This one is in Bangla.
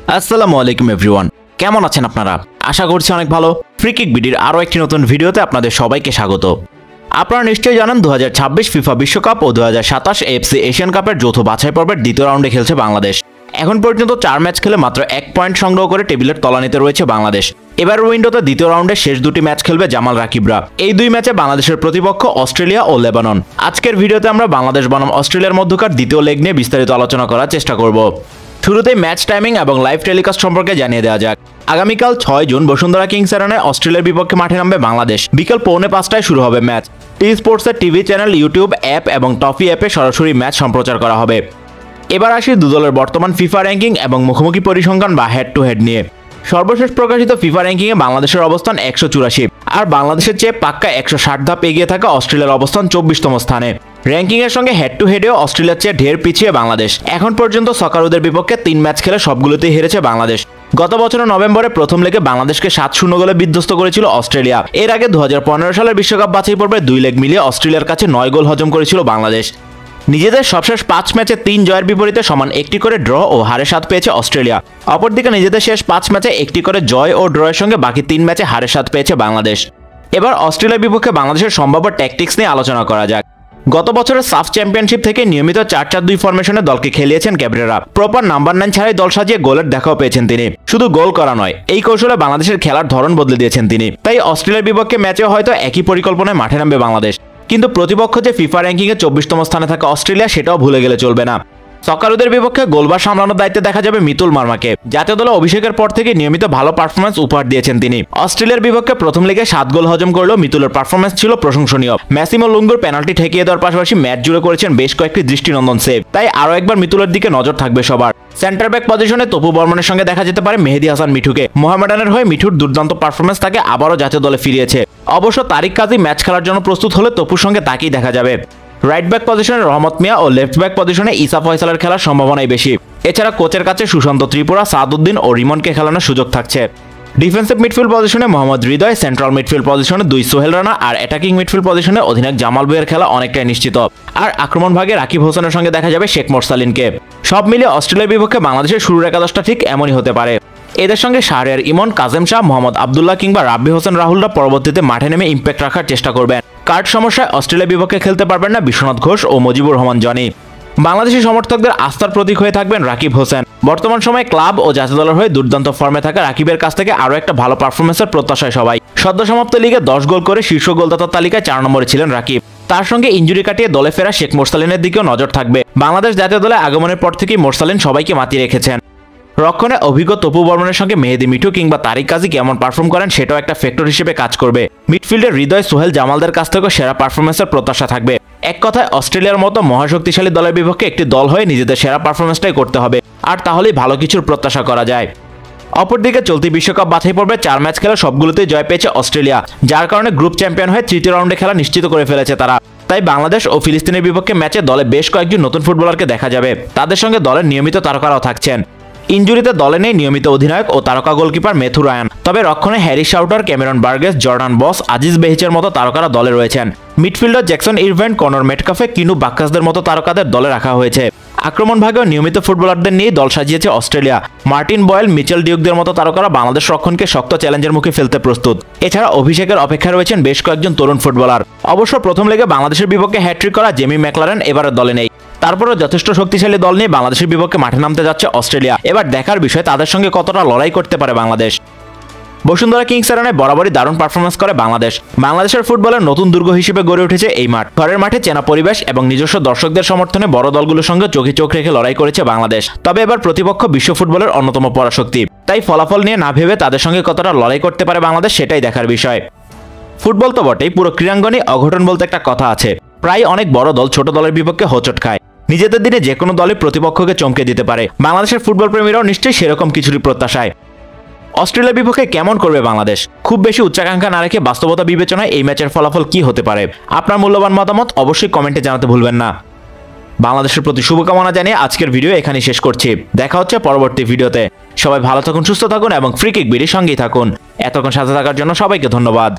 আসসালামু আলাইকুম এভরিওয়ান, কেমন আছেন আপনারা? আশা করছি অনেক ভালো। ফ্রি কিক বিডির আরও একটি নতুন ভিডিওতে আপনাদের সবাইকে স্বাগত। আপনারা নিশ্চয়ই জানেন 2026 ফিফা বিশ্বকাপ ও 2027 এএফসি এশিয়ান কাপের যৌথ বাছাই পর্বের দ্বিতীয় রাউন্ডে খেলছে বাংলাদেশ। এখন পর্যন্ত 4 ম্যাচ খেলে মাত্র 1 পয়েন্ট সংগ্রহ করে টেবিলের তলানিতে রয়েছে বাংলাদেশ। এবার উইন্ডোতে দ্বিতীয় রাউন্ডে শেষ দুটি ম্যাচ খেলবে জামাল রাকিবরা। এই দুই ম্যাচে বাংলাদেশের প্রতিপক্ষ অস্ট্রেলিয়া ও লেবানন। আজকের ভিডিওতে আমরা বাংলাদেশ বনাম অস্ট্রেলিয়ার মধ্যকার দ্বিতীয় লেগ নিয়ে বিস্তারিত আলোচনা করার চেষ্টা করব। শুরুতেই ম্যাচ টাইমিং এবং লাইভ টেলিকাস্ট সম্পর্কে জানিয়ে দেওয়া যাক। আগামীকাল 6 জুন বসুন্ধরা কিংস অ্যারেনায় অস্ট্রেলিয়ার বিপক্ষে মাঠে নামবে বাংলাদেশ। বিকেল 4:45টায় শুরু হবে ম্যাচ। টি স্পোর্টসের টিভি চ্যানেল, ইউটিউব অ্যাপ এবং টফি অ্যাপে সরাসরি ম্যাচ সম্প্রচার করা হবে। এবার আসি দলের বর্তমান ফিফা র্যাঙ্কিং এবং মুখোমুখি পরিসংখ্যান বা হেড টু হেড নিয়ে। সর্বশেষ প্রকাশিত ফিফা র্যাঙ্কিংয়ে বাংলাদেশের অবস্থান 184, আর বাংলাদেশের চেয়ে পাক্কা 160 ধাপ এগিয়ে থাকা অস্ট্রেলিয়ার অবস্থান 24তম স্থানে। র্যাঙ্কিংয়ের সঙ্গে হেড টু হেডেও অস্ট্রেলিয়ার চেয়ে ঢের পিছিয়ে বাংলাদেশ। এখন পর্যন্ত সকারুদের বিপক্ষে 3 ম্যাচ খেলে সবগুলোতেই হেরেছে বাংলাদেশ। গত বছরের নভেম্বরে প্রথম লেগে বাংলাদেশকে 7-0 গোলে বিধ্বস্ত করেছিল অস্ট্রেলিয়া। এর আগে 2015 সালের বিশ্বকাপ বাছাই পর্বে 2 লেগ মিলিয়ে অস্ট্রেলিয়ার কাছে 9 গোল হজম করেছিল বাংলাদেশ। নিজেদের সবশেষ 5 ম্যাচে 3 জয়ের বিপরীতে সমান 1টি করে ড্র ও হারে 7 পেয়েছে অস্ট্রেলিয়া। অপরদিকে নিজেদের শেষ 5 ম্যাচে 1টি করে জয় ও ড্রয়ের সঙ্গে বাকি 3 ম্যাচে হারে 7 পেয়েছে বাংলাদেশ। এবার অস্ট্রেলিয়ার বিপক্ষে বাংলাদেশের সম্ভাব্য ট্যাকটিক্স নিয়ে আলোচনা করা যাক। গত বছরের সাফ চ্যাম্পিয়নশিপ থেকে নিয়মিত 4-4-2 ফরমেশনে দলকে খেলিয়েছেন ক্যাবরেরা। প্রপার নাম্বার 9 ছাড়াই দল সাজিয়ে গোলের দেখাও পেয়েছেন তিনি। শুধু গোল করা নয়, এই কৌশলে বাংলাদেশের খেলার ধরন বদলে দিয়েছেন তিনি। তাই অস্ট্রেলিয়ার বিপক্ষে ম্যাচেও হয়তো একই পরিকল্পনায় মাঠে নামবে বাংলাদেশ। কিন্তু প্রতিপক্ষ যে ফিফা র্যাঙ্কিংয়ে 24তম স্থানে থাকা অস্ট্রেলিয়া, সেটাও ভুলে গেলে চলবে না। সকারুদের বিপক্ষে গোলবার সামলানোর দায়িত্বে দেখা যাবে মিতুল মার্মাকে। জাতীয় দলে অভিষেকের পর থেকে নিয়মিত ভালো পারফরম্যান্স উপহার দিয়েছেন তিনি। অস্ট্রেলিয়ার বিপক্ষে প্রথম লেগে 7 গোল হজম করলেও মিতুলের পারফরম্যান্স ছিল প্রশংসনীয়। ম্যাসিমো লুঙ্গুর পেনাল্টি ঠেকিয়ে দেওয়ার পাশাপাশি ম্যাচ জুড়ে করেছেন বেশ কয়েকটি দৃষ্টিনন্দন সেভ। তাই আরও একবার মিতুলের দিকে নজর থাকবে সবার। সেন্টার ব্যাক পজিশনে তপু বর্মনের সঙ্গে দেখা যেতে পারে মেহেদী হাসান মিঠুকে। মোহামেডানের হয়ে মিঠুর দুর্দান্ত পারফরম্যান্স তাকে আবারও জাতীয় দলে ফিরিয়েছে। অবশ্য তারিক কাজী ম্যাচ খেলার জন্য প্রস্তুত হলে তপুর সঙ্গে তাকেই দেখা যাবে। রাইট ব্যাক পজিশনে রহমত মিয়া ও লেফট ব্যাক পজিশনে ইসা ফয়সালের খেলার সম্ভাবনাই বেশি। এছাড়া কোচের কাছে সুশান্ত ত্রিপুরা, সাদউদ্দিন ও রিমনকে খেলানোর সুযোগ থাকছে। ডিফেন্সিভ মিডফিল্ড পজিশনে মোহাম্মদ হৃদয়, সেন্ট্রাল মিডফিল্ড পজিশনে 2 সোহেল রানা আর অ্যাটাকিং মিডফিল্ড পজিশনে অধিনায়ক জামাল ভুঁইয়ার খেলা অনেকটাই নিশ্চিত। আর আক্রমণ ভাগে রাকিব হোসেনের সঙ্গে দেখা যাবে শেখ মোরসালিনকে। সব মিলিয়ে অস্ট্রেলিয়ার বিপক্ষে বাংলাদেশের শুরুর একাদশটা ঠিক এমনই হতে পারে। এদের সঙ্গে শাহরিয়ার ইমন, কাজেম শাহ, মোহাম্মদ আবদুল্লাহ কিংবা রাব্বি হোসেন রাহুলরা পরবর্তীতে মাঠে নেমে ইম্প্যাক্ট রাখার চেষ্টা করবেন। কার্ড সমস্যায় অস্ট্রেলিয়ার বিপক্ষে খেলতে পারবেন না বিশ্বনাথ ঘোষ ও মুজিবুর রহমান জনি। বাংলাদেশি সমর্থকদের আস্থার প্রতীক হয়ে থাকবেন রাকিব হোসেন। বর্তমান সময়ে ক্লাব ও জাতীয় দলের হয়ে দুর্দান্ত ফর্মে থাকা রাকিবের কাছ থেকে আরও একটা ভালো পারফরমেন্সের প্রত্যাশায় সবাই। সদ্য সমাপ্ত লিগে 10 গোল করে শীর্ষ গোলদাতার তালিকায় 4 নম্বরে ছিলেন রাকিব। তার সঙ্গে ইনজুরি কাটিয়ে দলে ফেরা শেখ মোরসালিনের দিকেও নজর থাকবে। বাংলাদেশ জাতীয় দলে আগমনের পর থেকেই মোরসালিন সবাইকে মাতিয়ে রেখেছেন। রক্ষণে অভিজ্ঞ তপু বর্মনের সঙ্গে মেহেদী মিঠু কিংবা তারিক কাজী কেমন পারফর্ম করেন সেটাও একটা ফ্যাক্টর হিসেবে কাজ করবে। মিডফিল্ডে হৃদয়, সোহেল, জামালদের কাছ থেকেও সেরা পারফরমেন্সের প্রত্যাশা থাকবে। এক কথায় অস্ট্রেলিয়ার মতো মহাশক্তিশালী দলের বিপক্ষে একটি দল হয়ে নিজেদের সেরা পারফরমেন্সটাই করতে হবে, আর তাহলেই ভালো কিছুর প্রত্যাশা করা যায়। অপরদিকে চলতি বিশ্বকাপ বাছাই পর্বে 4 ম্যাচ খেলে সবগুলোতেই জয় পেয়েছে অস্ট্রেলিয়া, যার কারণে গ্রুপ চ্যাম্পিয়ন হয়ে তৃতীয় রাউন্ডে খেলা নিশ্চিত করে ফেলেছে তারা। তাই বাংলাদেশ ও ফিলিস্তিনের বিপক্ষে ম্যাচে দলে বেশ কয়েকজন নতুন ফুটবলারকে দেখা যাবে। তাদের সঙ্গে দলের নিয়মিত তারকারাও থাকছেন। ইনজুরিতে দলে নেই নিয়মিত অধিনায়ক ও তারকা গোলকিপার মেথু রায়ান। তবে রক্ষণে Harry Souttar, Cameron Burgess, Jordan Bos, Aziz বেহিচের মতো তারকারা দলে রয়েছেন। Midfielder Jackson Irvine, Connor Metcalfe, Keanu বাক্কাসদের মতো তারকাদের দলে রাখা হয়েছে। আক্রমণ ভাগেও নিয়মিত ফুটবলারদের নিয়ে দল সাজিয়েছে অস্ট্রেলিয়া। মার্টিন বয়েল, মিচেল ডিউকদের মতো তারকারা বাংলাদেশ রক্ষণকে শক্ত চ্যালেঞ্জের মুখে ফেলতে প্রস্তুত। এছাড়া অভিষেকের অপেক্ষায় রয়েছেন বেশ কয়েকজন তরুণ ফুটবলার। অবশ্য প্রথম লেগে বাংলাদেশের বিপক্ষে হ্যাট্রিক করা জেমি ম্যাকলারেন এবারের দলে নেই। তারপরেও যথেষ্ট শক্তিশালী দল নিয়ে বাংলাদেশের বিপক্ষে মাঠে নামতে যাচ্ছে অস্ট্রেলিয়া। এবার দেখার বিষয় তাদের সঙ্গে কতটা লড়াই করতে পারে বাংলাদেশ। বসুন্ধরা কিংস অ্যারেনায় বরাবরই দারুণ পারফরমেন্স করে বাংলাদেশ। বাংলাদেশের ফুটবলের নতুন দুর্গ হিসেবে গড়ে উঠেছে এই মাঠ। ঘরের মাঠে চেনা পরিবেশ এবং নিজস্ব দর্শকদের সমর্থনে বড় দলগুলোর সঙ্গে চোখে চোখ রেখে লড়াই করেছে বাংলাদেশ। তবে এবার প্রতিপক্ষ বিশ্ব ফুটবলের অন্যতম পরাশক্তি। তাই ফলাফল নিয়ে না ভেবে তাদের সঙ্গে কতটা লড়াই করতে পারে বাংলাদেশ, সেটাই দেখার বিষয়। ফুটবল তো বটেই, পুরো ক্রীড়াঙ্গনে অঘটন বলতে একটা কথা আছে। প্রায় অনেক বড় দল ছোট দলের বিপক্ষে হোঁচট খায়। নিজেদের দিনে যে কোনো দলই প্রতিপক্ষকে চমকে দিতে পারে। বাংলাদেশের ফুটবল প্রেমীরাও নিশ্চয়ই সেরকম কিছুরই প্রত্যাশায়। অস্ট্রেলিয়ার বিপক্ষে কেমন করবে বাংলাদেশ? খুব বেশি উচ্চাকাঙ্ক্ষা না রেখে বাস্তবতা বিবেচনায় এই ম্যাচের ফলাফল কি হতে পারে? আপনার মূল্যবান মতামত অবশ্যই কমেন্টে জানাতে ভুলবেন না। বাংলাদেশের প্রতি শুভকামনা জানিয়ে আজকের ভিডিও এখানেই শেষ করছি। দেখা হচ্ছে পরবর্তী ভিডিওতে। সবাই ভালো থাকুন, সুস্থ থাকুন এবং ফ্রি কিক বিডির সঙ্গেই থাকুন। এতক্ষণ সাথে থাকার জন্য সবাইকে ধন্যবাদ।